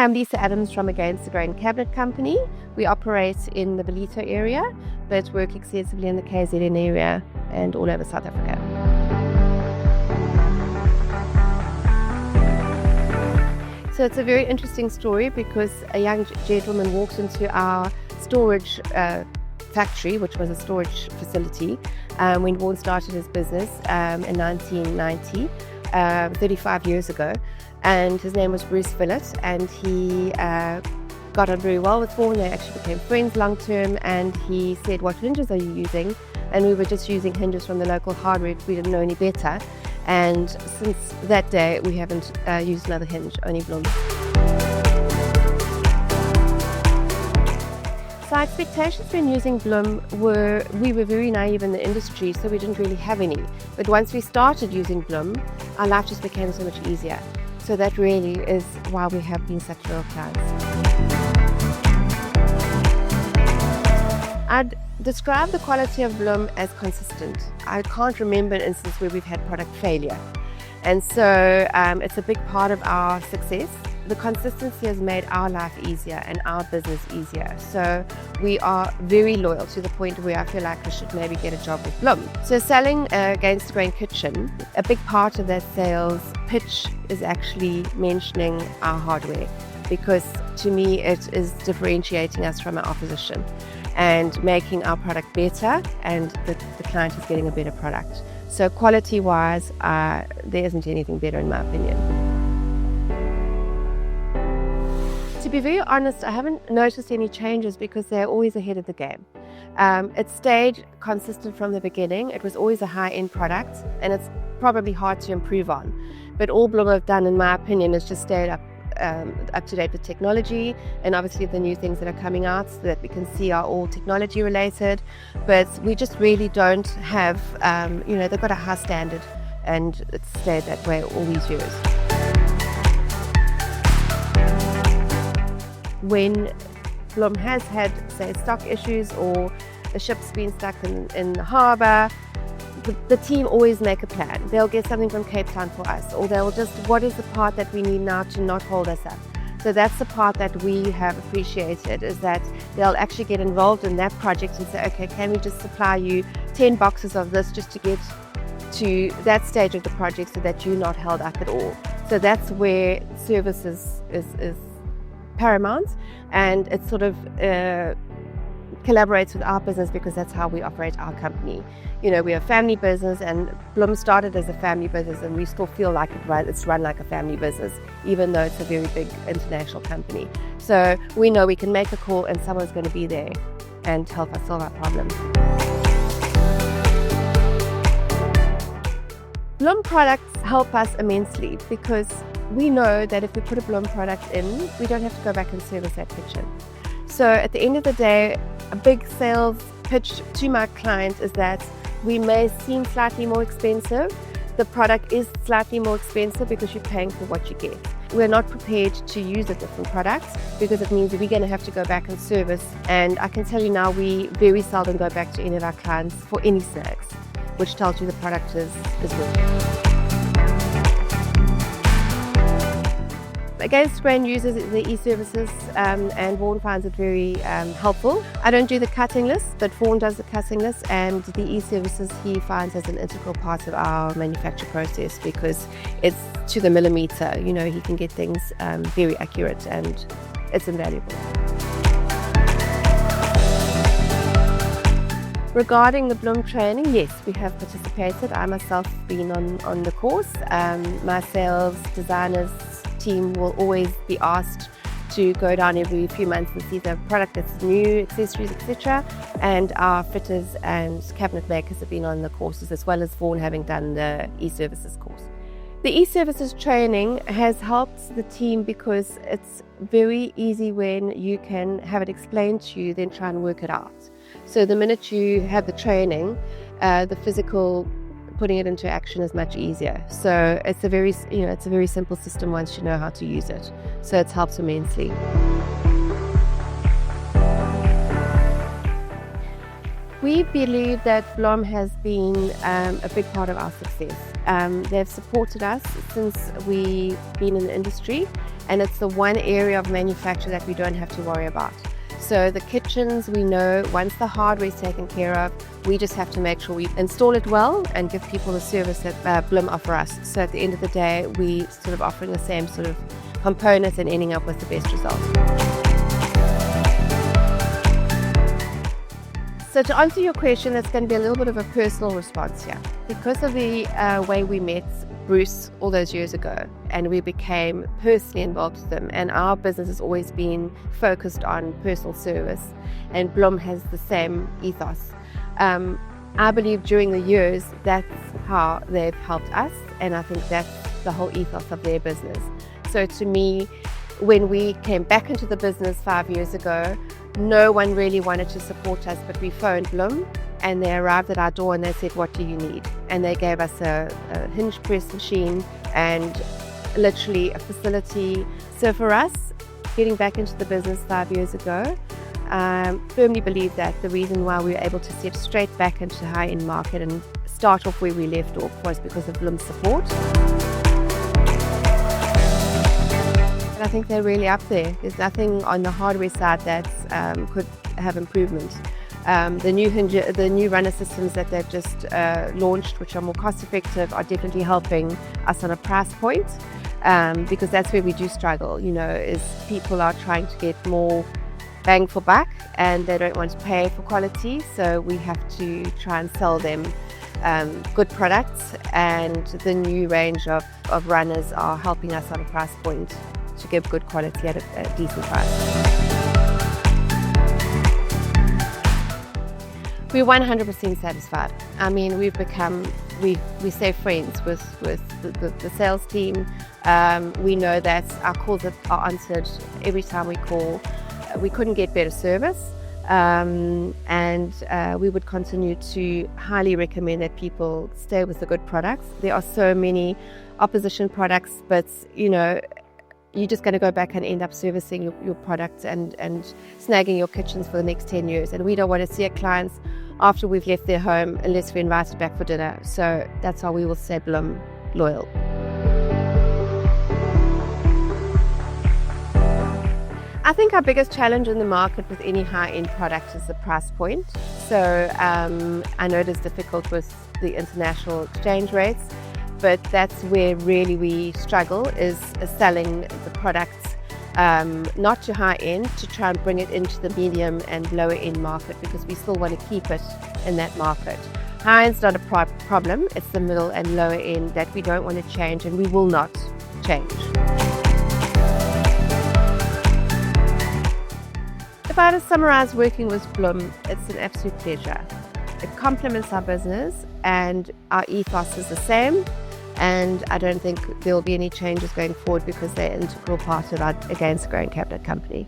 Hi, I'm Lisa Adams from Against the Grain Cabinet Company. We operate in the Ballito area, but work extensively in the KZN area and all over South Africa. So it's a very interesting story because a young gentleman walks into our storage factory, which was a storage facility, when Vaughan started his business in 1990, 35 years ago. And his name was Bruce Phillett, and he got on very well with Vaughan. They actually became friends long term, and he said, "What hinges are you using?" And we were just using hinges from the local hardware. We didn't know any better, and since that day we haven't used another hinge, only Blum. So our expectations when using Blum were, we were very naive in the industry, so we didn't really have any. But once we started using Blum, our life just became so much easier. So that really is why we have been such loyal clients. I'd describe the quality of Blum as consistent. I can't remember an instance where we've had product failure. And so it's a big part of our success. The consistency has made our life easier and our business easier. So we are very loyal to the point where I feel like we should maybe get a job with Blum. So selling Against the Grain kitchen, a big part of that sales pitch is actually mentioning our hardware, because to me it is differentiating us from our opposition and making our product better, and the client is getting a better product. So quality wise, there isn't anything better in my opinion. To be very honest, I haven't noticed any changes because they're always ahead of the game. It stayed consistent from the beginning. It was always a high-end product, and it's probably hard to improve on. But all Blum have done, in my opinion, is just stayed up to date with technology, and obviously the new things that are coming out so that we can see are all technology related. But we just really don't have, they've got a high standard, and it's stayed that way all these years. When Blum has had, say, stock issues or the ship's been stuck in the harbour, the team always make a plan. They'll get something from Cape Town for us, or they'll just, what is the part that we need now to not hold us up? So that's the part that we have appreciated, is that they'll actually get involved in that project and say, okay, can we just supply you 10 boxes of this just to get to that stage of the project so that you're not held up at all. So that's where services is paramount, and it sort of collaborates with our business because that's how we operate our company. We're a family business, and Blum started as a family business, and we still feel like it's run like a family business, even though it's a very big international company. So we know we can make a call and someone's going to be there and help us solve our problems. Blum products help us immensely because we know that if we put a Blum product in, we don't have to go back and service that kitchen. So at the end of the day, a big sales pitch to my client is that we may seem slightly more expensive. The product is slightly more expensive because you're paying for what you get. We're not prepared to use a different product because it means that we're going to have to go back and service. And I can tell you now, we very seldom go back to any of our clients for any snags, which tells you the product is good. Against the Grain uses the e-services, and Vaughan finds it very helpful. I don't do the cutting list, but Vaughan does the cutting list, and the e-services he finds as an integral part of our manufacture process because it's to the millimeter. He can get things very accurate, and it's invaluable. Regarding the Blum training, yes, we have participated. I myself been on the course. My sales designers team will always be asked to go down every few months and see the product that's new, accessories, etc. And our fitters and cabinet makers have been on the courses, as well as Vaughan having done the e-services course. The e-services training has helped the team because it's very easy when you can have it explained to you, then try and work it out. So the minute you have the training, the physical putting it into action is much easier. So it's a very simple system once you know how to use it. So it's helped immensely. We believe that Blum has been a big part of our success. They've supported us since we've been in the industry, and it's the one area of manufacture that we don't have to worry about. So the kitchens, we know once the hardware is taken care of, we just have to make sure we install it well and give people the service that Blum offer us. So at the end of the day, we sort of offering the same sort of components and ending up with the best result. So to answer your question, it's going to be a little bit of a personal response here. Because of the way we met Bruce all those years ago, and we became personally involved with them, and our business has always been focused on personal service, and Blum has the same ethos. I believe during the years that's how they've helped us, and I think that's the whole ethos of their business. So to me, when we came back into the business 5 years ago, no one really wanted to support us, but we phoned Blum and they arrived at our door and they said, "What do you need?" And they gave us a hinge press machine and literally a facility. So for us, getting back into the business 5 years ago, firmly believe that the reason why we were able to step straight back into the high-end market and start off where we left off was because of Blum's support. I think they're really up there. There's nothing on the hardware side that could have improvement. The new runner systems that they've just launched, which are more cost effective, are definitely helping us on a price point, because that's where we do struggle, is people are trying to get more bang for buck and they don't want to pay for quality, so we have to try and sell them good products, and the new range of runners are helping us on a price point to give good quality at a decent price. We're 100% satisfied. I mean, we stay friends with the sales team. We know that our calls are answered every time we call. We couldn't get better service, and we would continue to highly recommend that people stay with the good products. There are so many opposition products, but you're just going to go back and end up servicing your products and snagging your kitchens for the next 10 years. And we don't want to see our clients after we've left their home unless we're invited back for dinner. So that's how we will stay Blum loyal. I think our biggest challenge in the market with any high-end product is the price point. So I know it is difficult with the international exchange rates, but that's where really we struggle, is selling the products not to high end, to try and bring it into the medium and lower end market, because we still want to keep it in that market. High end's not a problem, it's the middle and lower end that we don't want to change, and we will not change. If I had to summarize working with Blum, it's an absolute pleasure. It complements our business and our ethos is the same. And I don't think there will be any changes going forward because they're an integral part of our Against Growing Cabinet company.